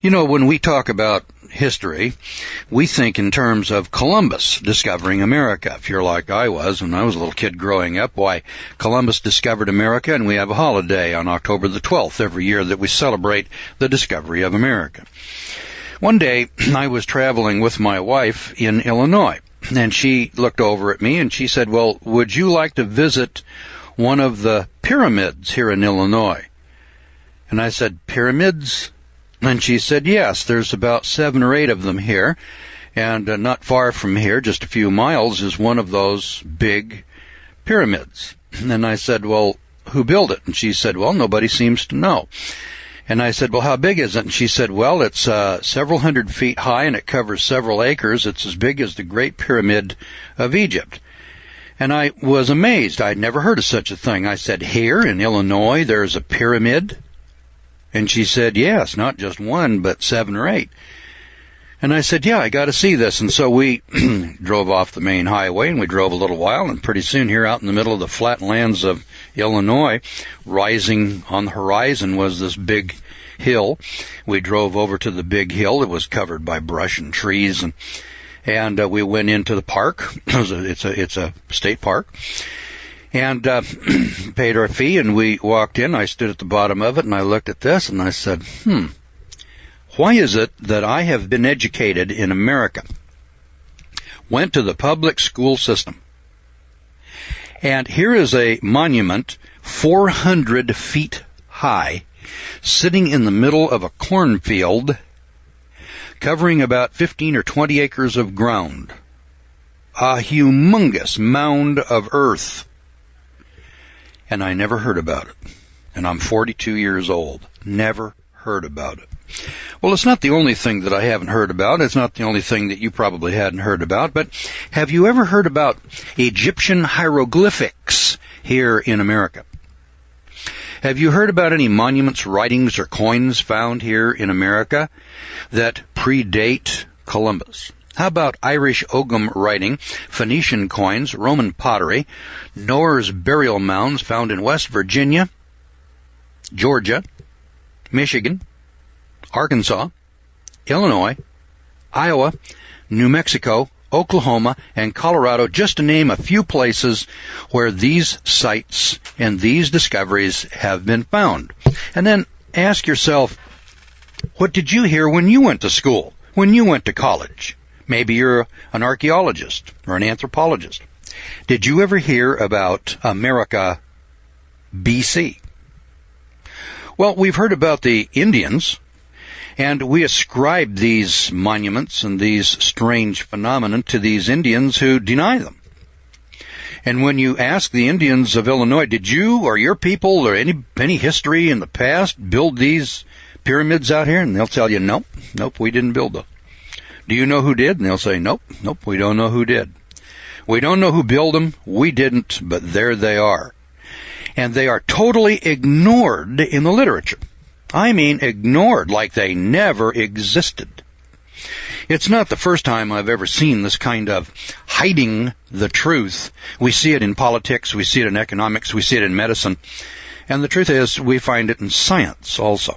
You know, when we talk about history, we think in terms of Columbus discovering America. If you're like I was when I was a little kid growing up, why, Columbus discovered America, and we have a holiday on October the 12th every year that we celebrate the discovery of America. One day, I was traveling with my wife in Illinois, and she looked over at me and she said, well, would you like to visit one of the pyramids here in Illinois? And I said, pyramids? And she said, yes, there's about 7 or 8 of them here, and not far from here, just a few miles, is one of those big pyramids. And I said, well, who built it? And she said, well, nobody seems to know. And I said, well, how big is it? And she said, well, it's several hundred feet high, and it covers several acres. It's as big as the Great Pyramid of Egypt. And I was amazed. I'd never heard of such a thing. I said, here in Illinois, there's a pyramid? And she said, yes, not just 1, but 7 or 8. And I said, yeah, I got to see this. And so we drove off the main highway, and we drove a little while, and pretty soon here out in the middle of the flat lands of Illinois, rising on the horizon was this big hill. We drove over to the big hill. It was covered by brush and trees, and we went into the park. It's a state park. And paid our fee, and we walked in. I stood at the bottom of it, and I looked at this, and I said, why is it that I have been educated in America, went to the public school system, and here is a monument 400 feet high, sitting in the middle of a cornfield, covering about 15 or 20 acres of ground, a humongous mound of earth. And I never heard about it. And I'm 42 years old. Never heard about it. Well, it's not the only thing that I haven't heard about. It's not the only thing that you probably hadn't heard about. But have you ever heard about Egyptian hieroglyphics here in America? Have you heard about any monuments, writings, or coins found here in America that predate Columbus? How about Irish Ogham writing, Phoenician coins, Roman pottery, Noah's burial mounds found in West Virginia, Georgia, Michigan, Arkansas, Illinois, Iowa, New Mexico, Oklahoma, and Colorado, just to name a few places where these sites and these discoveries have been found. And then ask yourself, what did you hear when you went to school, when you went to college? Maybe you're an archaeologist or an anthropologist. Did you ever hear about America BC? Well, we've heard about the Indians, and we ascribe these monuments and these strange phenomena to these Indians who deny them. And when you ask the Indians of Illinois, did you or your people or any history in the past build these pyramids out here? And they'll tell you, nope, we didn't build them. Do you know who did? And they'll say, nope, we don't know who did. We don't know who built them. We didn't, but there they are. And they are totally ignored in the literature. I mean ignored, like they never existed. It's not the first time I've ever seen this kind of hiding the truth. We see it in politics, we see it in economics, we see it in medicine. And the truth is, we find it in science also.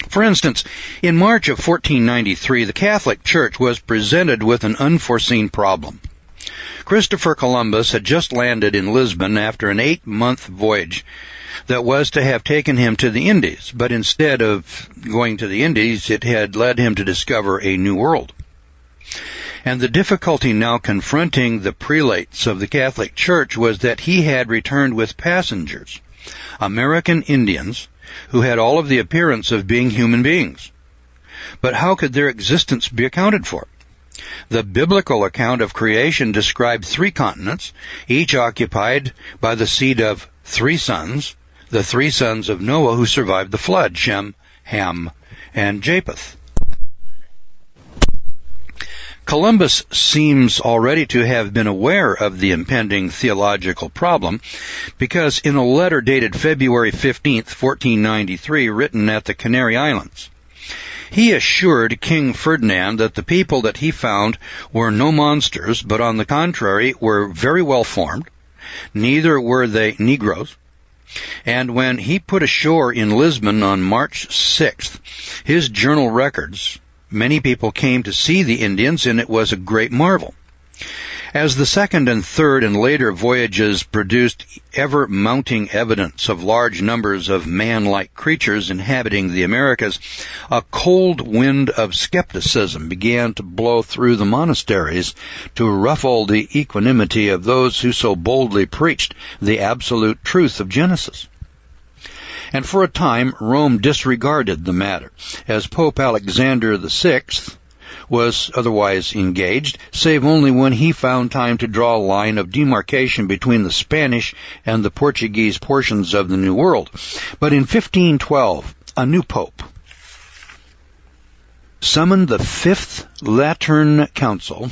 For instance, in March of 1493, the Catholic Church was presented with an unforeseen problem. Christopher Columbus had just landed in Lisbon after an 8-month voyage that was to have taken him to the Indies, but instead of going to the Indies, it had led him to discover a new world. And the difficulty now confronting the prelates of the Catholic Church was that he had returned with passengers, American Indians, who had all of the appearance of being human beings. But how could their existence be accounted for? The biblical account of creation described 3 continents, each occupied by the seed of 3 sons, the 3 sons of Noah who survived the flood, Shem, Ham, and Japheth. Columbus seems already to have been aware of the impending theological problem, because in a letter dated February 15th, 1493, written at the Canary Islands, he assured King Ferdinand that the people that he found were no monsters, but on the contrary were very well formed. Neither were they Negroes, And when he put ashore in Lisbon on March 6th, his journal records, many people came to see the Indians, and it was a great marvel. As the second and third and later voyages produced ever-mounting evidence of large numbers of man-like creatures inhabiting the Americas, a cold wind of skepticism began to blow through the monasteries to ruffle the equanimity of those who so boldly preached the absolute truth of Genesis. And for a time, Rome disregarded the matter, as Pope Alexander VI was otherwise engaged, save only when he found time to draw a line of demarcation between the Spanish and the Portuguese portions of the New World. But in 1512, a new pope summoned the Fifth Lateran Council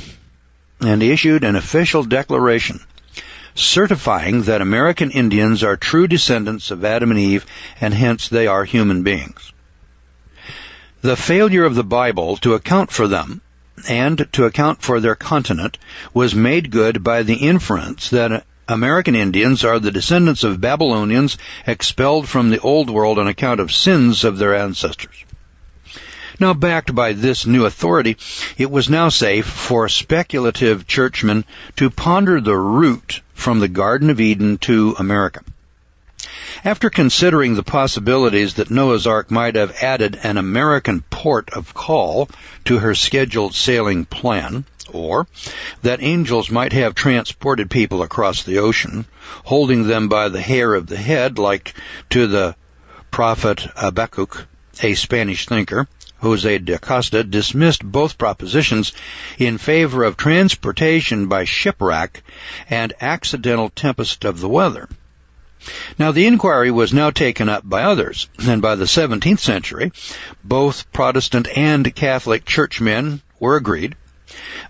and issued an official declaration certifying that American Indians are true descendants of Adam and Eve, and hence they are human beings. The failure of the Bible to account for them and to account for their continent was made good by the inference that American Indians are the descendants of Babylonians expelled from the Old World on account of sins of their ancestors. Now, backed by this new authority, it was now safe for speculative churchmen to ponder the route from the Garden of Eden to America. After considering the possibilities that Noah's Ark might have added an American port of call to her scheduled sailing plan, or that angels might have transported people across the ocean, holding them by the hair of the head, like to the prophet Habakkuk, a Spanish thinker, Jose de Acosta dismissed both propositions in favor of transportation by shipwreck and accidental tempest of the weather. Now, the inquiry was now taken up by others, and by the 17th century, both Protestant and Catholic churchmen were agreed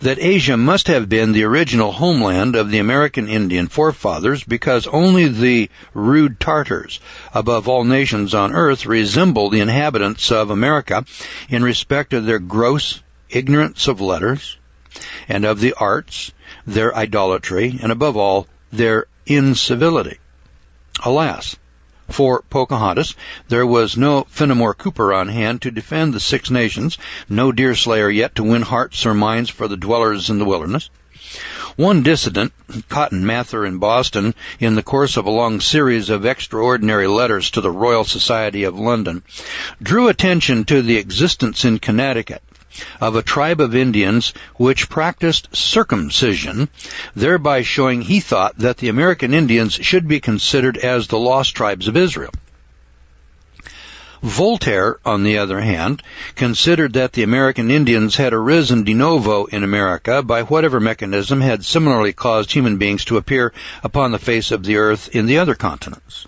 that Asia must have been the original homeland of the American Indian forefathers, because only the rude Tartars, above all nations on earth, resemble the inhabitants of America in respect of their gross ignorance of letters and of the arts, their idolatry, and above all, their incivility. Alas, for Pocahontas, there was no Fenimore Cooper on hand to defend the Six Nations, no Deerslayer yet to win hearts or minds for the dwellers in the wilderness. One dissident, Cotton Mather in Boston, in the course of a long series of extraordinary letters to the Royal Society of London, drew attention to the existence in Connecticut of a tribe of Indians which practiced circumcision, thereby showing he thought that the American Indians should be considered as the lost tribes of Israel. Voltaire, on the other hand, considered that the American Indians had arisen de novo in America by whatever mechanism had similarly caused human beings to appear upon the face of the earth in the other continents.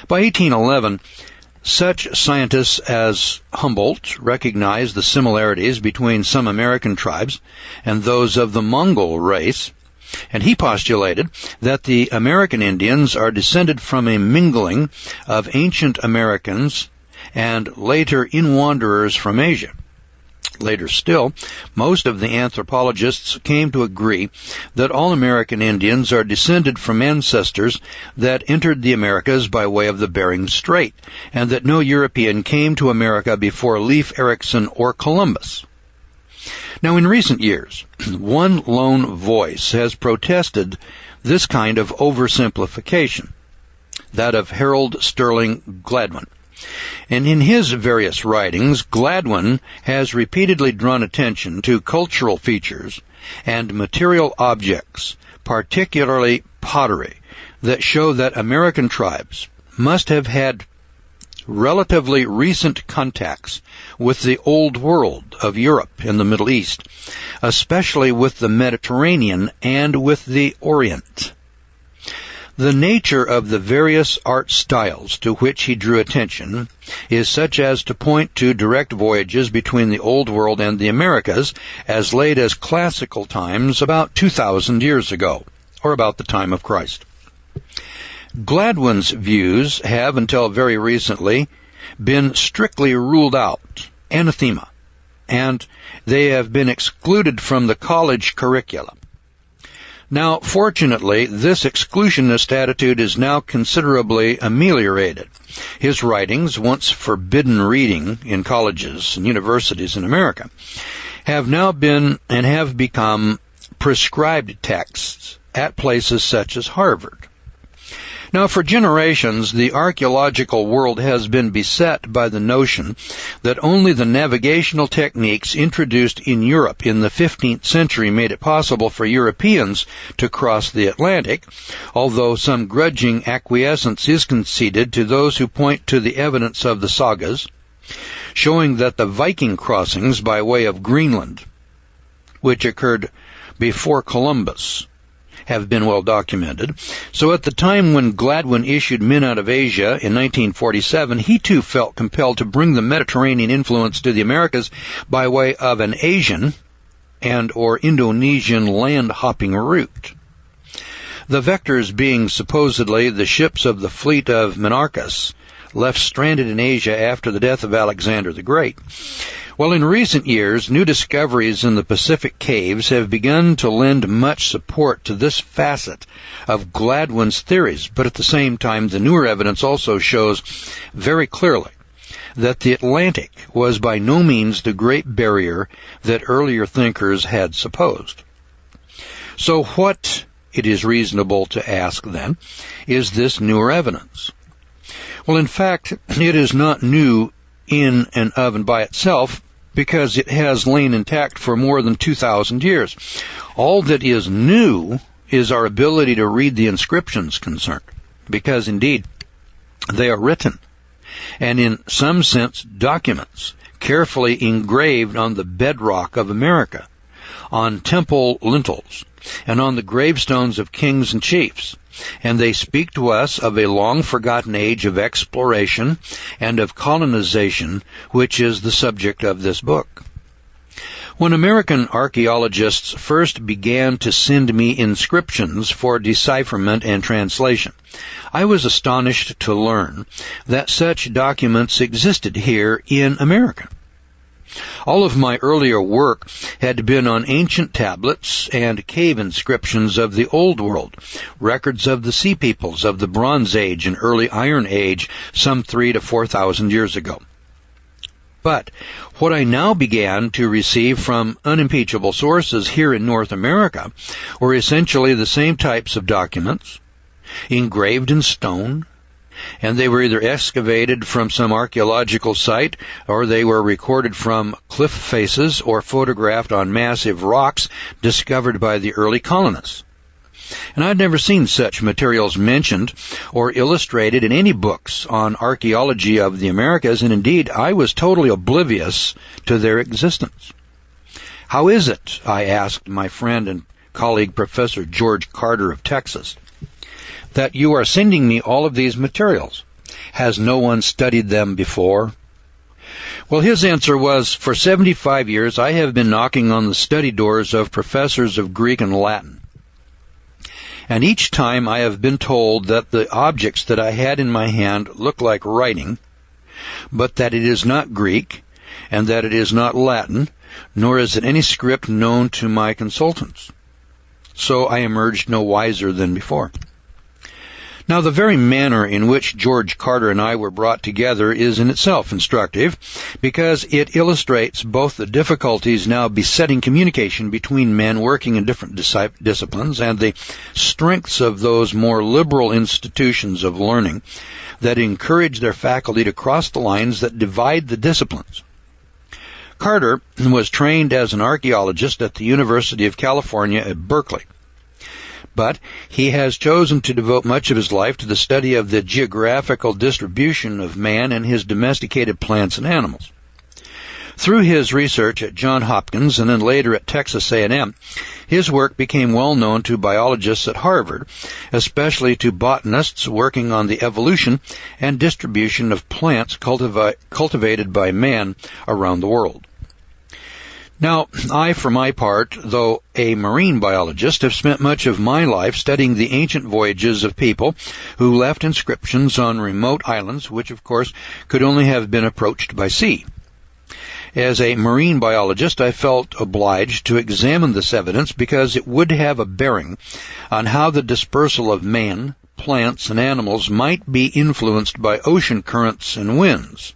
By 1811, such scientists as Humboldt recognized the similarities between some American tribes and those of the Mongol race, and he postulated that the American Indians are descended from a mingling of ancient Americans and later in-wanderers from Asia. Later still, most of the anthropologists came to agree that all American Indians are descended from ancestors that entered the Americas by way of the Bering Strait, and that no European came to America before Leif Erikson or Columbus. Now, in recent years, one lone voice has protested this kind of oversimplification, that of Harold Sterling Gladwin. And in his various writings, Gladwin has repeatedly drawn attention to cultural features and material objects, particularly pottery, that show that American tribes must have had relatively recent contacts with the Old World of Europe and the Middle East, especially with the Mediterranean and with the Orient. The nature of the various art styles to which he drew attention is such as to point to direct voyages between the Old World and the Americas as late as classical times, about 2,000 years ago, or about the time of Christ. Gladwin's views have, until very recently, been strictly ruled out, anathema, and they have been excluded from the college curricula. Now, fortunately, this exclusionist attitude is now considerably ameliorated. His writings, once forbidden reading in colleges and universities in America, have now been and have become prescribed texts at places such as Harvard. Now, for generations, the archaeological world has been beset by the notion that only the navigational techniques introduced in Europe in the 15th century made it possible for Europeans to cross the Atlantic, although some grudging acquiescence is conceded to those who point to the evidence of the sagas, showing that the Viking crossings by way of Greenland, which occurred before Columbus, have been well documented. So at the time when Gladwin issued Men Out of Asia in 1947, he too felt compelled to bring the Mediterranean influence to the Americas by way of an Asian and or Indonesian land-hopping route. The vectors being supposedly the ships of the fleet of Menarchus, left stranded in Asia after the death of Alexander the Great. Well, in recent years, new discoveries in the Pacific caves have begun to lend much support to this facet of Gladwin's theories, but at the same time, the newer evidence also shows very clearly that the Atlantic was by no means the Great Barrier that earlier thinkers had supposed. So what, it is reasonable to ask then, is this newer evidence? Well, in fact, it is not new in and of and by itself, because it has lain intact for more than 2,000 years. All that is new is our ability to read the inscriptions concerned, because indeed they are written, and in some sense documents, carefully engraved on the bedrock of America, on temple lintels, and on the gravestones of kings and chiefs. And they speak to us of a long-forgotten age of exploration and of colonization, which is the subject of this book. When American archaeologists first began to send me inscriptions for decipherment and translation, I was astonished to learn that such documents existed here in America. All of my earlier work had been on ancient tablets and cave inscriptions of the Old World, records of the Sea Peoples of the Bronze Age and early Iron Age some 3,000 to 4,000 years ago. But what I now began to receive from unimpeachable sources here in North America were essentially the same types of documents, engraved in stone, and they were either excavated from some archaeological site, or they were recorded from cliff faces or photographed on massive rocks discovered by the early colonists. And I'd never seen such materials mentioned or illustrated in any books on archaeology of the Americas, and indeed I was totally oblivious to their existence. How is it, I asked my friend and colleague Professor George Carter of Texas, that you are sending me all of these materials? Has no one studied them before? Well, his answer was, for 75 years I have been knocking on the study doors of professors of Greek and Latin. And each time I have been told that the objects that I had in my hand look like writing, but that it is not Greek, and that it is not Latin, nor is it any script known to my consultants. So I emerged no wiser than before. Now, the very manner in which George Carter and I were brought together is in itself instructive, because it illustrates both the difficulties now besetting communication between men working in different disciplines and the strengths of those more liberal institutions of learning that encourage their faculty to cross the lines that divide the disciplines. Carter was trained as an archaeologist at the University of California at Berkeley, but he has chosen to devote much of his life to the study of the geographical distribution of man and his domesticated plants and animals. Through his research at Johns Hopkins and then later at Texas A&M, his work became well known to biologists at Harvard, especially to botanists working on the evolution and distribution of plants cultivated by man around the world. Now, I, for my part, though a marine biologist, have spent much of my life studying the ancient voyages of people who left inscriptions on remote islands, which, of course, could only have been approached by sea. As a marine biologist, I felt obliged to examine this evidence because it would have a bearing on how the dispersal of man, plants, and animals might be influenced by ocean currents and winds.